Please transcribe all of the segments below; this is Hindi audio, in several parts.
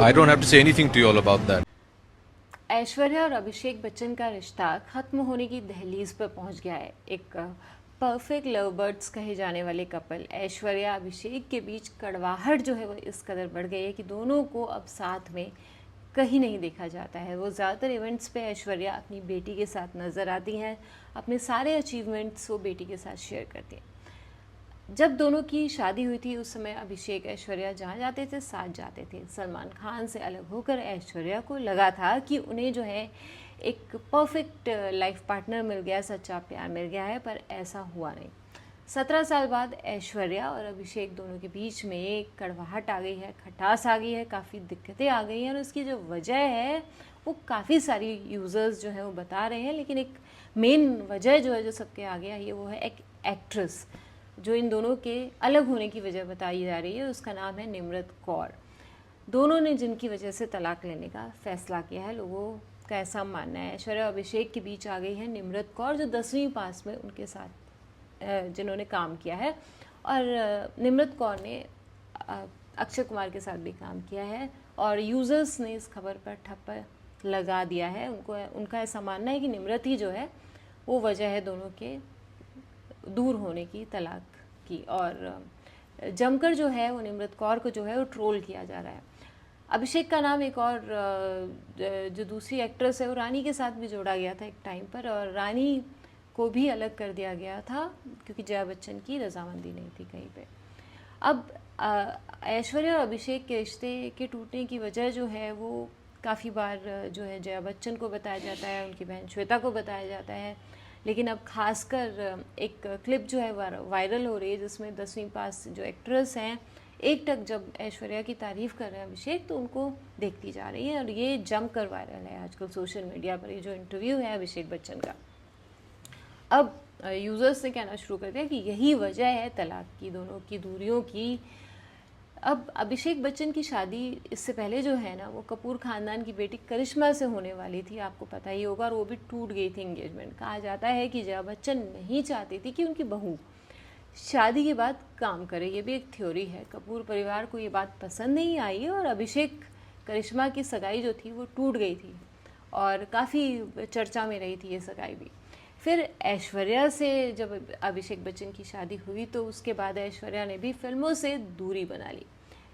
I don't have to say anything to you all about that. Aishwarya और अभिषेक बच्चन का रिश्ता खत्म होने की दहलीज पर पहुंच गया है। एक परफेक्ट लव बर्ड्स कहे जाने वाले कपल ऐश्वर्या अभिषेक के बीच कड़वाहट जो है वो इस कदर बढ़ गई है कि दोनों को अब साथ में कहीं नहीं देखा जाता है। वो ज़्यादातर इवेंट्स पे ऐश्वर्या अपनी बेटी के साथ नज़र आती हैं, अपने सारे अचीवमेंट्स वो बेटी के साथ शेयर करती हैं। जब दोनों की शादी हुई थी उस समय अभिषेक ऐश्वर्या जहाँ जाते थे साथ जाते थे। सलमान खान से अलग होकर ऐश्वर्या को लगा था कि उन्हें जो है एक परफेक्ट लाइफ पार्टनर मिल गया, सच्चा प्यार मिल गया है, पर ऐसा हुआ नहीं। 17 साल बाद ऐश्वर्या और अभिषेक दोनों के बीच में एक कड़वाहट आ गई है, खटास आ गई है, काफ़ी दिक्कतें आ गई हैं और उसकी जो वजह है वो काफ़ी सारी यूज़र्स जो है वो बता रहे हैं, लेकिन एक मेन वजह जो है जो सबके आगे आई है वो है एक एक्ट्रेस जो इन दोनों के अलग होने की वजह बताई जा रही है। उसका नाम है निम्रत कौर। दोनों ने जिनकी वजह से तलाक लेने का फैसला किया है, लोगों का ऐसा मानना है। ऐश्वर्या और अभिषेक के बीच आ गई है निम्रत कौर जो 10वीं पास में उनके साथ जिन्होंने काम किया है, और निम्रत कौर ने अक्षय कुमार के साथ भी काम किया है और यूज़र्स ने इस खबर पर ठप्पा लगा दिया है। उनका ऐसा मानना है कि निम्रत ही जो है वो वजह है दोनों के दूर होने की, तलाक की, और जमकर जो है वो निम्रत कौर को जो है वो ट्रोल किया जा रहा है। अभिषेक का नाम एक और जो दूसरी एक्ट्रेस है वो रानी के साथ भी जोड़ा गया था एक टाइम पर, और रानी को भी अलग कर दिया गया था क्योंकि जया बच्चन की रजामंदी नहीं थी कहीं पे। अब ऐश्वर्या और अभिषेक के रिश्ते के टूटने की वजह जो है वो काफ़ी बार जो है जया बच्चन को बताया जाता है, उनकी बहन श्वेता को बताया जाता है, लेकिन अब खासकर एक क्लिप जो है वायरल हो रही है जिसमें 10वीं पास जो एक्ट्रेस हैं एक टक जब ऐश्वर्या की तारीफ़ कर रहे हैं अभिषेक तो उनको देखती जा रही है, और ये जमकर वायरल है आजकल सोशल मीडिया पर। ये जो इंटरव्यू है अभिषेक बच्चन का, अब यूज़र्स ने कहना शुरू कर दिया कि यही वजह है तलाक की, दोनों की दूरियों की। अब अभिषेक बच्चन की शादी इससे पहले जो है ना वो कपूर ख़ानदान की बेटी करिश्मा से होने वाली थी, आपको पता ही होगा, और वो भी टूट गई थी एंगेजमेंट। कहा जाता है कि जया बच्चन नहीं चाहती थी कि उनकी बहू शादी के बाद काम करे, ये भी एक थ्योरी है। कपूर परिवार को ये बात पसंद नहीं आई और अभिषेक करिश्मा की सगाई जो थी वो टूट गई थी और काफ़ी चर्चा में रही थी ये सगाई भी। फिर ऐश्वर्या से जब अभिषेक बच्चन की शादी हुई तो उसके बाद ऐश्वर्या ने भी फिल्मों से दूरी बना ली।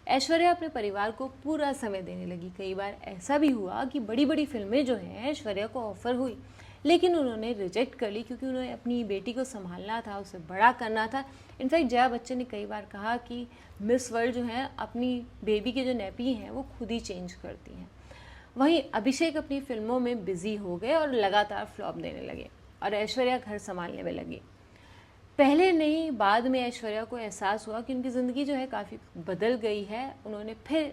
ऐश्वर्या अपने परिवार को पूरा समय देने लगी। कई बार ऐसा भी हुआ कि बड़ी बड़ी फिल्में जो हैं ऐश्वर्या को ऑफ़र हुई लेकिन उन्होंने रिजेक्ट कर ली क्योंकि उन्हें अपनी बेटी को संभालना था, उसे बड़ा करना था। इनफैक्ट जया बच्चन ने कई बार कहा कि मिस वर्ल्ड जो है अपनी बेबी के जो नैपी हैं वो खुद ही चेंज करती हैं। वहीं अभिषेक अपनी फिल्मों में बिजी हो गए और लगातार फ्लॉप देने लगे और ऐश्वर्या घर संभालने में लगी। पहले नहीं, बाद में ऐश्वर्या को एहसास हुआ कि उनकी ज़िंदगी जो है काफ़ी बदल गई है। उन्होंने फिर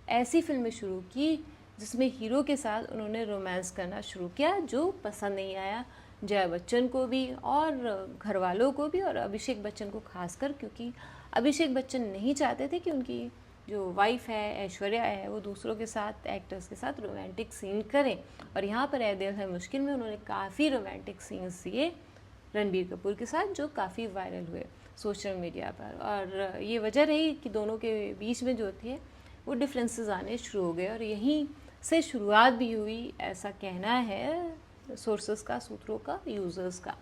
ऐसी फिल्में शुरू की जिसमें हीरो के साथ उन्होंने रोमांस करना शुरू किया जो पसंद नहीं आया जया बच्चन को भी और घर वालों को भी, और अभिषेक बच्चन को खासकर, क्योंकि अभिषेक बच्चन नहीं चाहते थे कि उनकी जो वाइफ है ऐश्वर्या है वो दूसरों के साथ, एक्टर्स के साथ रोमांटिक सीन करें। और यहाँ पर ए दिल है मुश्किल में उन्होंने काफ़ी रोमांटिक सीन्स दिए रणबीर कपूर के साथ जो काफ़ी वायरल हुए सोशल मीडिया पर, और ये वजह रही कि दोनों के बीच में जो थे वो डिफरेंसेस आने शुरू हो गए और यहीं से शुरुआत भी हुई, ऐसा कहना है सोर्सेस का, सूत्रों का, यूज़र्स का।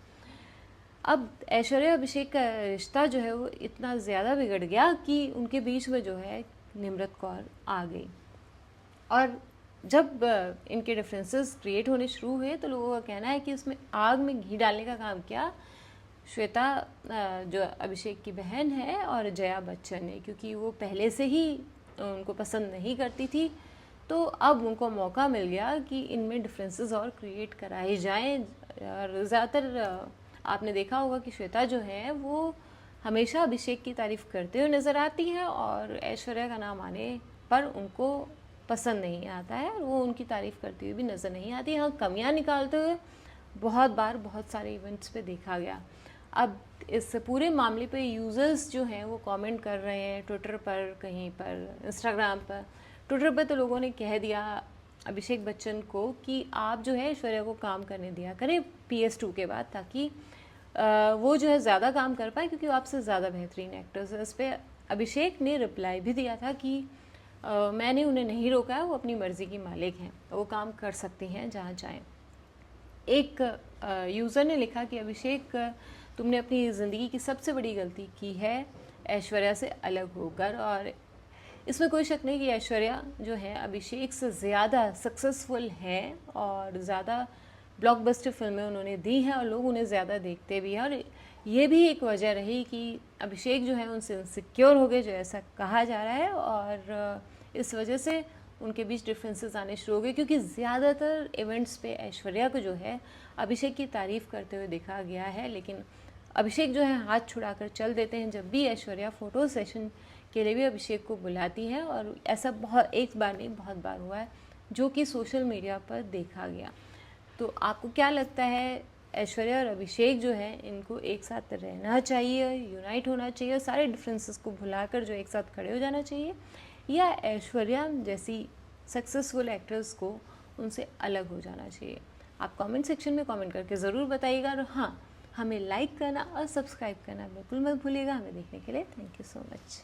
अब ऐश्वर्या अभिषेक का रिश्ता जो है वो इतना ज़्यादा बिगड़ गया कि उनके बीच में जो है निम्रत कौर आ गई, और जब इनके डिफरेंसेस क्रिएट होने शुरू हुए तो लोगों का कहना है कि उसमें आग में घी डालने का काम किया श्वेता जो अभिषेक की बहन है और जया बच्चन ने, क्योंकि वो पहले से ही उनको पसंद नहीं करती थी। तो अब उनको मौका मिल गया कि इनमें डिफरेंसेस और क्रिएट कराए जाएं, और ज़्यादातर आपने देखा होगा कि श्वेता जो है वो हमेशा अभिषेक की तारीफ़ करते हुए नज़र आती है और ऐश्वर्या का नाम आने पर उनको पसंद नहीं आता है और वो उनकी तारीफ़ करती हुई भी नज़र नहीं आती। हाँ, कमियां निकालते हुए बहुत बार बहुत सारे इवेंट्स पे देखा गया। अब इस पूरे मामले पे यूज़र्स जो हैं वो कमेंट कर रहे हैं ट्विटर पर, कहीं पर इंस्टाग्राम पर। ट्विटर पर तो लोगों ने कह दिया अभिषेक बच्चन को कि आप जो है ऐश्वर्या को काम करने दिया करें PS2 के बाद, ताकि वो जो है ज़्यादा काम कर पाए क्योंकि वो आपसे ज़्यादा बेहतरीन एक्टर्स है। इस पर अभिषेक ने रिप्लाई भी दिया था कि मैंने उन्हें नहीं रोका है, वो अपनी मर्ज़ी की मालिक हैं, वो काम कर सकती हैं जहाँ चाहें। एक यूज़र ने लिखा कि अभिषेक, तुमने अपनी ज़िंदगी की सबसे बड़ी गलती की है ऐश्वर्या से अलग होकर। और इसमें कोई शक नहीं कि ऐश्वर्या जो है अभिषेक से ज़्यादा सक्सेसफुल हैं और ज़्यादा ब्लॉकबस्टर फिल्में उन्होंने दी हैं और लोग उन्हें ज़्यादा देखते भी हैं। और ये भी एक वजह रही कि अभिषेक जो है उनसे इनसिक्योर हो गए, जो ऐसा कहा जा रहा है, और इस वजह से उनके बीच डिफरेंसेस आने शुरू हो गए, क्योंकि ज़्यादातर इवेंट्स पे ऐश्वर्या को जो है अभिषेक की तारीफ़ करते हुए देखा गया है, लेकिन अभिषेक जो है हाथ छुड़ाकर चल देते हैं जब भी ऐश्वर्या फ़ोटो सेशन के लिए भी अभिषेक को बुलाती है। और ऐसा बहुत, एक बार नहीं बहुत बार हुआ है, जो कि सोशल मीडिया पर देखा गया। तो आपको क्या लगता है, ऐश्वर्या और अभिषेक जो है इनको एक साथ रहना चाहिए, यूनाइट होना चाहिए, सारे डिफरेंसेस को भुलाकर जो एक साथ खड़े हो जाना चाहिए, या ऐश्वर्या जैसी सक्सेसफुल एक्ट्रेस को उनसे अलग हो जाना चाहिए? आप कमेंट सेक्शन में कमेंट करके ज़रूर बताइएगा। और हाँ, हमें लाइक करना और सब्सक्राइब करना बिल्कुल मत भूलिएगा। हमें देखने के लिए थैंक यू सो मच।